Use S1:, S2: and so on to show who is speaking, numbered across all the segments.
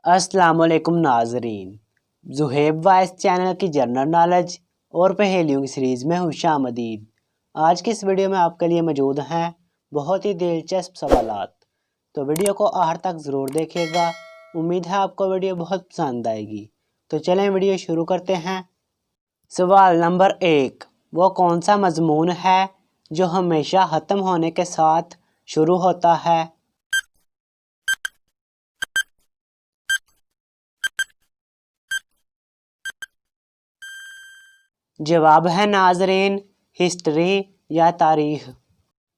S1: अस्सलाम वालेकुम नाजरीन, ज़ुहैब वाइस चैनल की जनरल नॉलेज और पहेलियों की सीरीज़ में खुशामदीद। आज की इस वीडियो में आपके लिए मौजूद हैं बहुत ही दिलचस्प सवालात, तो वीडियो को आखिर तक ज़रूर देखिएगा। उम्मीद है आपको वीडियो बहुत पसंद आएगी। तो चलें वीडियो शुरू करते हैं। सवाल नंबर 1, वो कौन सा मज़मून है जो हमेशा ख़त्म होने के साथ शुरू होता है? जवाब है नाजरीन, हिस्ट्री या तारीख।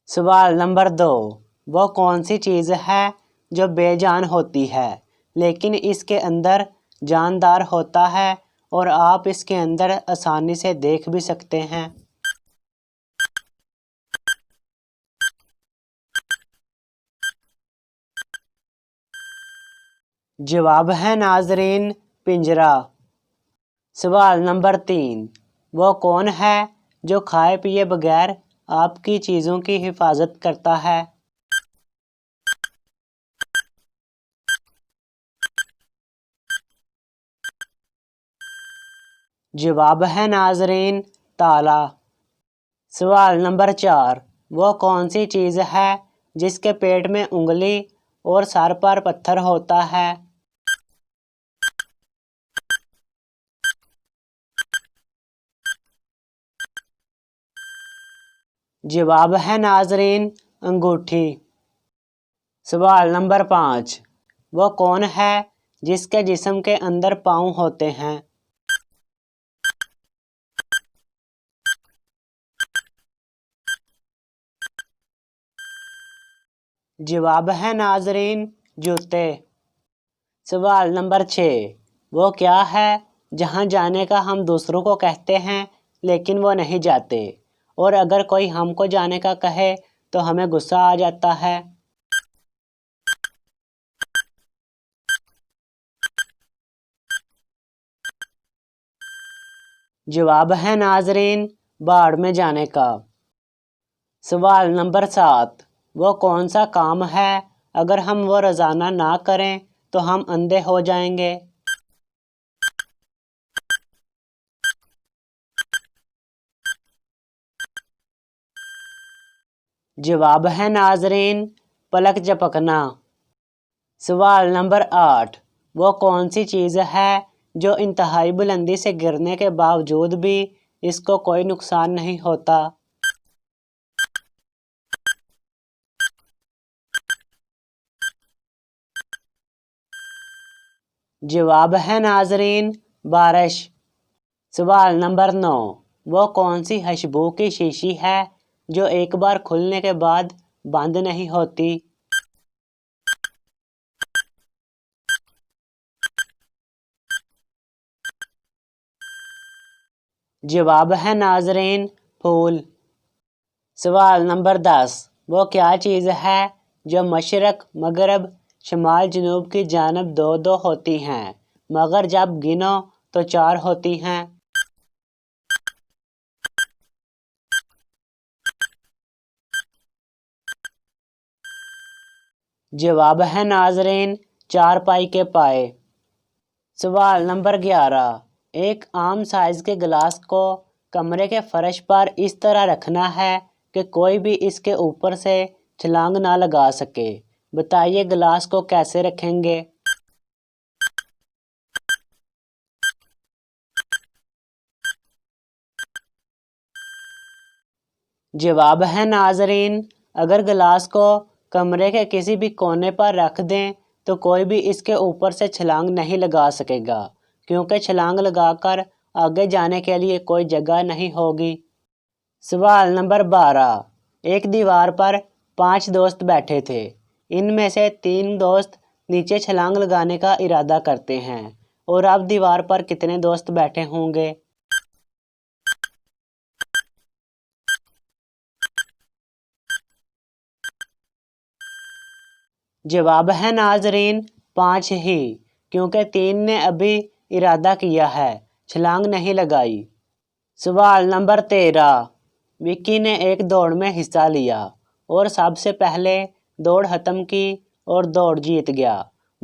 S1: सवाल नंबर 2, वो कौन सी चीज़ है जो बेजान होती है लेकिन इसके अंदर जानदार होता है और आप इसके अंदर आसानी से देख भी सकते हैं? जवाब है नाजरीन, पिंजरा। सवाल नंबर 3, वो कौन है जो खाए पिए बगैर आपकी चीज़ों की हिफाजत करता है? जवाब है नाजरीन, ताला। सवाल नंबर 4, वो कौन सी चीज़ है जिसके पेट में उंगली और सर पर पत्थर होता है? जवाब है नाजरीन, अंगूठी। सवाल नंबर 5, वो कौन है जिसके जिस्म के अंदर पाँव होते हैं? जवाब है नाजरीन, जूते। सवाल नंबर 6, वो क्या है जहाँ जाने का हम दूसरों को कहते हैं लेकिन वो नहीं जाते, और अगर कोई हमको जाने का कहे तो हमें गुस्सा आ जाता है? जवाब है नाजरीन, बाढ़ में जाने का। सवाल नंबर 7, वो कौन सा काम है अगर हम वो रोज़ाना ना करें तो हम अंधे हो जाएंगे? जवाब है नाजरीन, पलक झपकना। सवाल नंबर 8, वो कौन सी चीज़ है जो इंतहाई बुलंदी से गिरने के बावजूद भी इसको कोई नुकसान नहीं होता? जवाब है नाजरीन, बारिश। सवाल नंबर 9, वो कौन सी खुशबू की शीशी है जो एक बार खुलने के बाद बंद नहीं होती? जवाब है नाजरीन, फूल। सवाल नंबर 10, वो क्या चीज़ है जो मशरक मगरब शमाल जनूब की जानब दो दो होती हैं मगर जब गिनो तो 4 होती हैं? जवाब है नाजरीन, 4 पाई के पाए। सवाल नंबर 11, एक आम साइज के गिलास को कमरे के फर्श पर इस तरह रखना है कि कोई भी इसके ऊपर से छलांग ना लगा सके। बताइए गिलास को कैसे रखेंगे? जवाब है नाजरीन, अगर गिलास को कमरे के किसी भी कोने पर रख दें तो कोई भी इसके ऊपर से छलांग नहीं लगा सकेगा, क्योंकि छलांग लगाकर आगे जाने के लिए कोई जगह नहीं होगी। सवाल नंबर 12, एक दीवार पर 5 दोस्त बैठे थे। इनमें से 3 दोस्त नीचे छलांग लगाने का इरादा करते हैं, और अब दीवार पर कितने दोस्त बैठे होंगे? जवाब है नाजरीन, 5 ही, क्योंकि 3 ने अभी इरादा किया है, छलांग नहीं लगाई। सवाल नंबर 13, विक्की ने एक दौड़ में हिस्सा लिया और सबसे पहले दौड़ ख़त्म की और दौड़ जीत गया,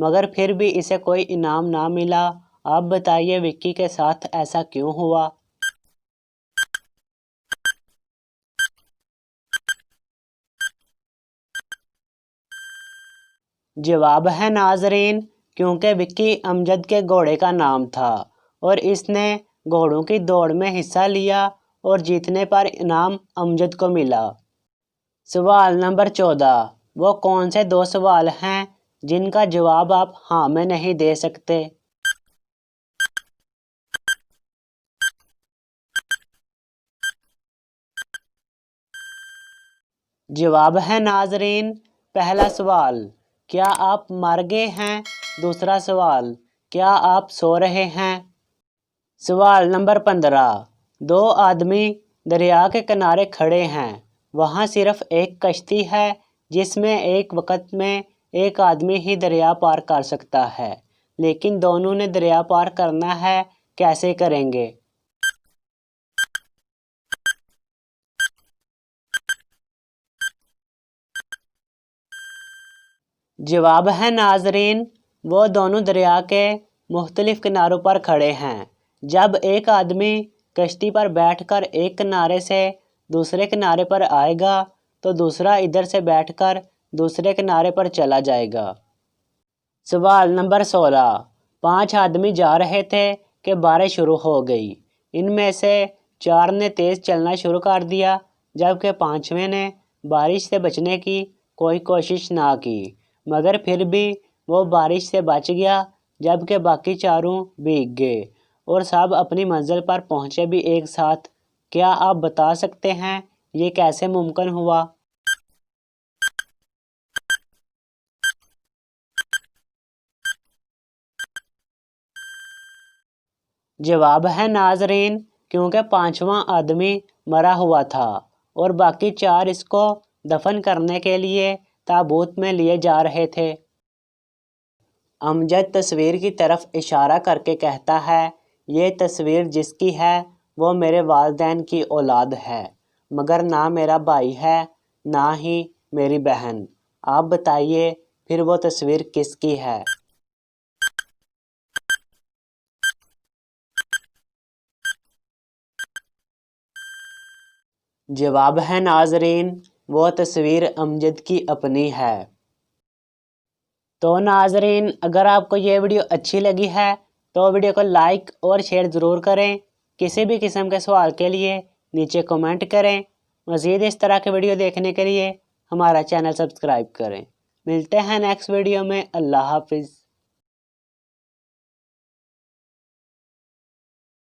S1: मगर फिर भी इसे कोई इनाम ना मिला। आप बताइए विक्की के साथ ऐसा क्यों हुआ? जवाब है नाजरीन, क्योंकि विक्की अमजद के घोड़े का नाम था और इसने घोड़ों की दौड़ में हिस्सा लिया और जीतने पर इनाम अमजद को मिला। सवाल नंबर 14, वो कौन से दो सवाल हैं जिनका जवाब आप हाँ में नहीं दे सकते? जवाब है नाजरीन, पहला सवाल, क्या आप मर गए हैं? दूसरा सवाल, क्या आप सो रहे हैं? सवाल नंबर 15, दो आदमी दरिया के किनारे खड़े हैं। वहाँ सिर्फ एक कश्ती है जिसमें एक वक्त में एक आदमी ही दरिया पार कर सकता है, लेकिन दोनों ने दरिया पार करना है, कैसे करेंगे? जवाब है नाजरीन, वो दोनों दरिया के मुख्तलिफ किनारों पर खड़े हैं। जब एक आदमी कश्ती पर बैठकर एक किनारे से दूसरे किनारे पर आएगा तो दूसरा इधर से बैठकर दूसरे किनारे पर चला जाएगा। सवाल नंबर 16, 5 आदमी जा रहे थे कि बारिश शुरू हो गई। इनमें से 4 ने तेज़ चलना शुरू कर दिया जबकि 5वें ने बारिश से बचने की कोई कोशिश ना की, मगर फिर भी वो बारिश से बच गया जबकि बाकी चारों भीग गए और सब अपनी मंजिल पर पहुँचे भी एक साथ। क्या आप बता सकते हैं ये कैसे मुमकिन हुआ? जवाब है नाजरीन, क्योंकि 5वां आदमी मरा हुआ था और बाकी 4 इसको दफन करने के लिए ताबूत में लिए जा रहे थे। अमजद तस्वीर की तरफ इशारा करके कहता है, ये तस्वीर जिसकी है वो मेरे वालिदैन की औलाद है, मगर ना मेरा भाई है ना ही मेरी बहन। आप बताइए फिर वो तस्वीर किसकी है? जवाब है नाजरीन, वो तस्वीर अमजद की अपनी है। तो नाजरीन, अगर आपको ये वीडियो अच्छी लगी है तो वीडियो को लाइक और शेयर ज़रूर करें। किसी भी किस्म के सवाल के लिए नीचे कमेंट करें। मज़ीद इस तरह के वीडियो देखने के लिए हमारा चैनल सब्सक्राइब करें। मिलते हैं नेक्स्ट वीडियो में। अल्लाह हाफिज़।